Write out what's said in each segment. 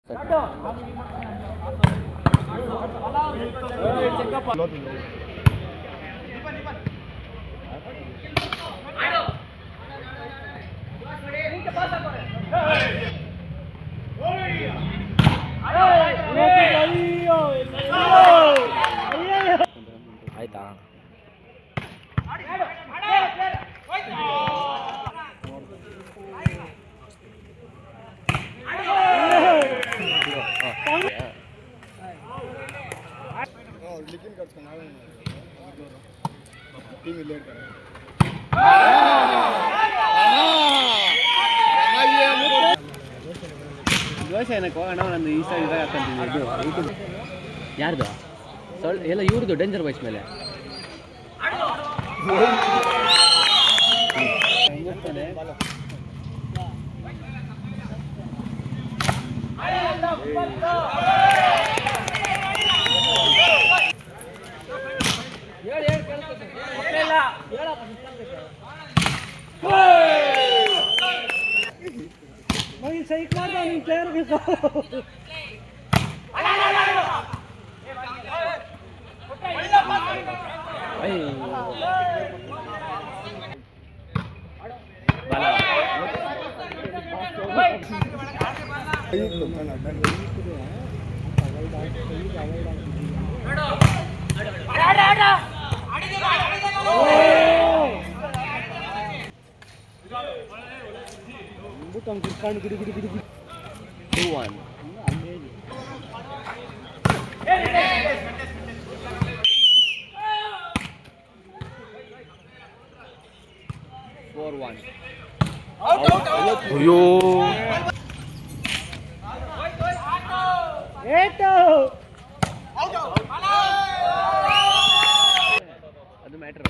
ಆಯ್ತಾ? ದೋಸೆ ಏನಕ್ಕೆ ಹೋಗೋಣ, ನಂದು ಈ ಸೈಡ್ ಇದಾಗ ಹಾಕೊಂತೀನಿ. ಇದು ಯೂಟ್ಯೂಬ್ ಯಾರ್ದು ಎಲ್ಲ ಇವ್ರದ್ದು ಡೇಂಜರ್ ಬಾಯ್ಸ್ ಮೇಲೆ सही कर दो प्लेयर के ಅದು ಮ್ಯಾಟ್ರ್.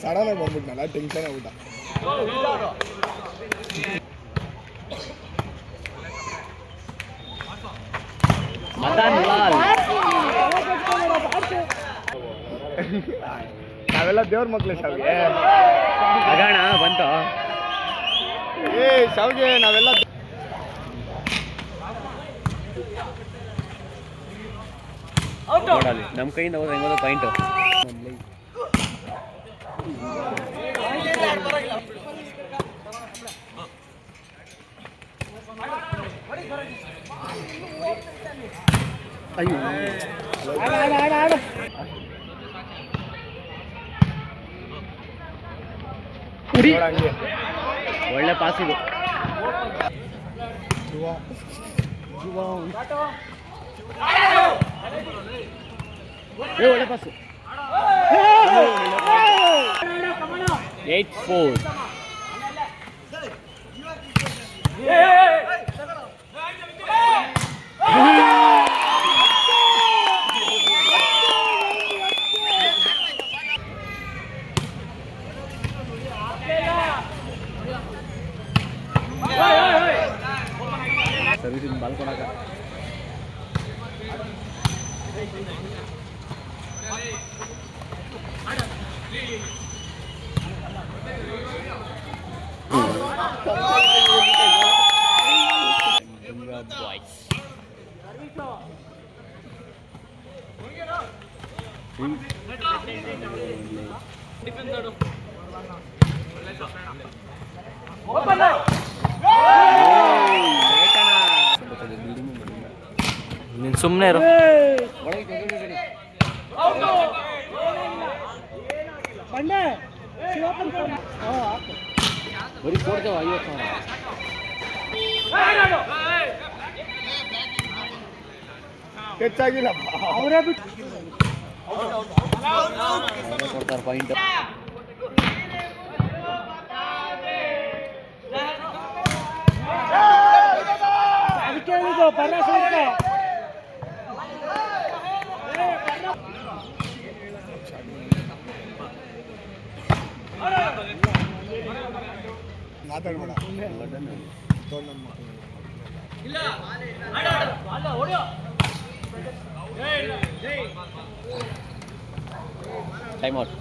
ಸಡನ್ ಆಗಿ ಬಂದ್ಬಿಟ್ನಲ್ಲ, ಟೆನ್ಷನ್ ಆಗ್ಬಿಟ್ಟ. ನಾವೆಲ್ಲ ದೇವ್ರ ಮಕ್ಳು ಶಾವ್ಗೆ. ಅಗಾಣ ಬಂತು. ಶಾವ್ಗೆ ನಾವೆಲ್ಲ ನೋಡಲಿ ನಮ್ಮ ಕೈಯಿಂದ ಹೋದ್ರೆ ಹೆಂಗೋದು ಪಾಯಿಂಟು. ಅಯ್ಯೋ ಒಳ್ಳೆ ಪಾಸ್ ಇದು. ಒಳ್ಳೆ ಪಾಸು. 8-4. ಸರ್ವಿಸಿಂಗ್ ಬಾಲ್ ಕೊಡಕ ನೀನು ಸುಮ್ಮನೆ ಇರು. ಬರೀ ಕೊಡ್ತೇವೆ 50,000 ಹೆಚ್ಚಾಗಿಲ್ಲ, ಅವರೇ ಬಿಟ್ಟು ಕೊಡ್ತಾರೆ ಪಾಯಿಂಟ್. ಬರ್ರ ಸೈಡ್ಗೆ ಮಾತಾಡ್ಬೇಡ ಟೈಮ್ ಔಟ್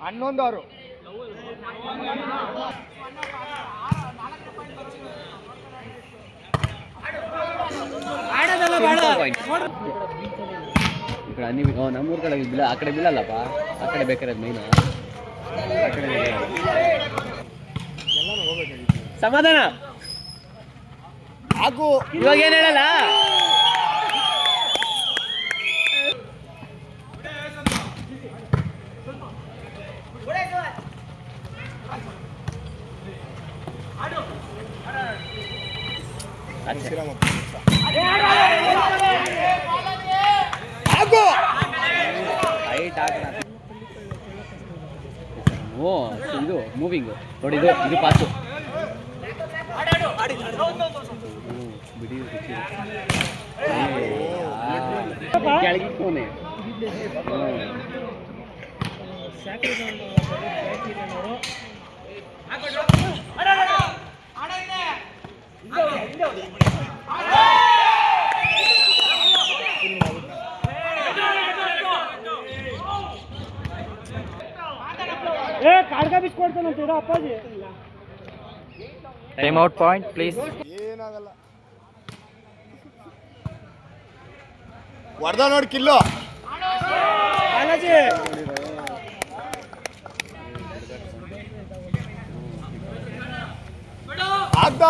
11-6 ಈ ಕಡೆ ನೀವು ನಮ್ಮೂರ ಕಡೆ ಬಿಲ್ಲ ಆ ಕಡೆ ಬಿಲ್ಲಲ್ಲಪ್ಪ ಆ ಕಡೆ ಬೇಕಾದ್ರೆ ಮೈನ ಆ ಕಡೆ ಸಮಾಧಾನ ಹಾಕು ಇವಾಗ ಏನು ಹೇಳಲ್ಲ ಹಾಕು ಹೈಟ್ ಹಾಕೋಣ ಓ ಇದು ಮೂವಿಂಗ್ ನೋಡಿ ಇದು ಪಾಸು ಬಿಡಿ ಕೆಳಗಿಕ್ಕೋನೆ ಕಾಡ್ಗ ಬಿಸ್ಕೊಡ್ತಾನಂತೀರಾ ಅಪ್ಪಾಜಿ ಟೈಮ್ ಔಟ್ ಪಾಯಿಂಟ್ ಪ್ಲೀಸ್ ಏನಾಗಲ್ಲ ವರ್ಧ ನೋಡಿ ಕಿಲ್ಲು ಬಾಲಾಜಿ ಆಗ್ದ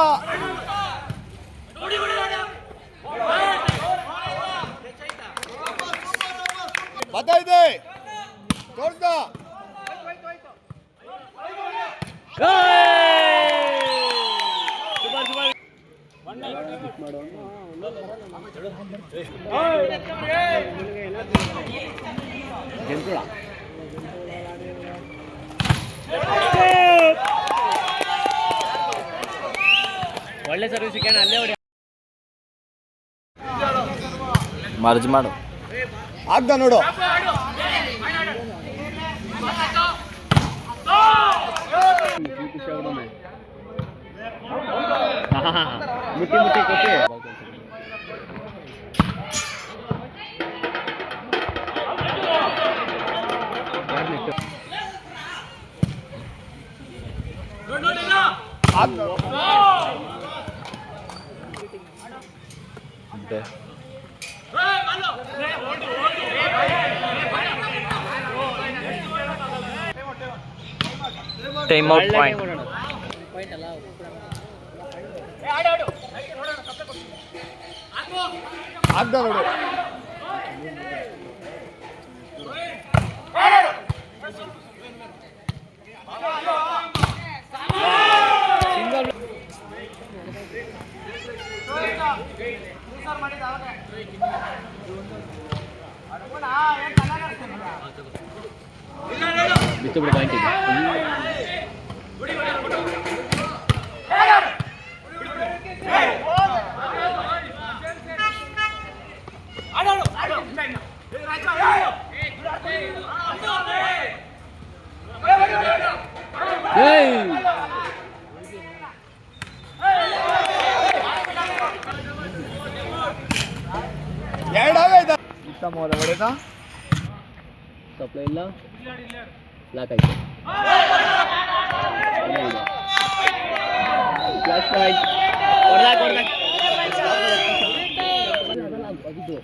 ಬತ್ತಾಯಿದೆ ತೋರ್ಸ್ದ ಗೆಲ್ಕೊಳ ಒಳ್ಳೆ ಸರ್ವಿಸ್ ಸಿಕ್ಕಣ ಅಲ್ಲೇ ಹೊಡಿ ಮರ್ಜ್ ಮಾಡು ಆಗ್ದ ನೋಡು ಮುಟ್ಟಿ ಮುಟ್ಟಿ ಕೊಟ್ಟಿ ಆಗ್ದ ಟೈಮ್ ಔಟ್ ಪಾಯಿಂಟ್ ಆಗ್ದ ನೋಡು ಬಿತ್ತು ಬಿಡು ಪಾಯಿಂಟ್ ಇದೆ ಎರಡಾಗೈತ ಮೊದಲ ಹೊಡೆದ ಸಪ್ಲೈ ಇಲ್ಲ ಲಾಕ್ ಆಯ್ತು ಫ್ಲಾಶ್ ಪಾಯಿಂಟ್ ಅದಿದ್ದು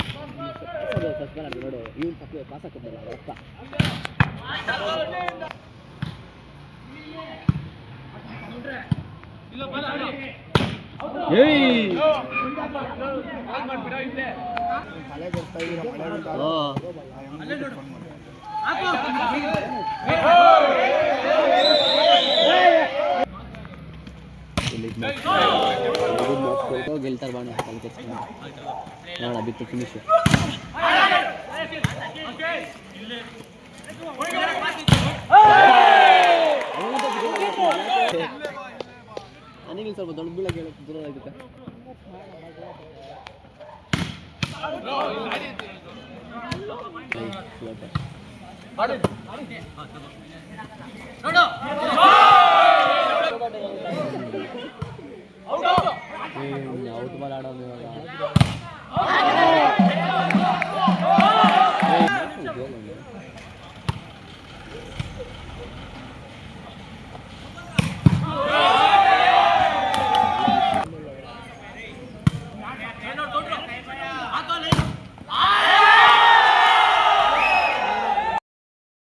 ನೋಡು ಇವ್ನು ಸಪ್ಲೈ ಪಾಸ್ ಹಾಕಿದ್ದಲ್ಲ ರೊಕ್ಕ ಮಳೆ ಬರ್ತಾ ಇದ್ದೀರಾ ಮಳೆ ಗೆಲ್ತಾರೆ ಬಾಣ ನೋಡ ಬಿತ್ತು ಫಿನಿಶ್ ನನಗೆ ಸ್ವಲ್ಪ ದೊಡ್ಡ ಬೀಳಕ್ಕೆ ಹೇಳಕ್ಕೆ ದೂರ ಆಗುತ್ತೆ. ಔಟ್ ಬಾಲ್ ಆಡೋದು ಇವಾಗ.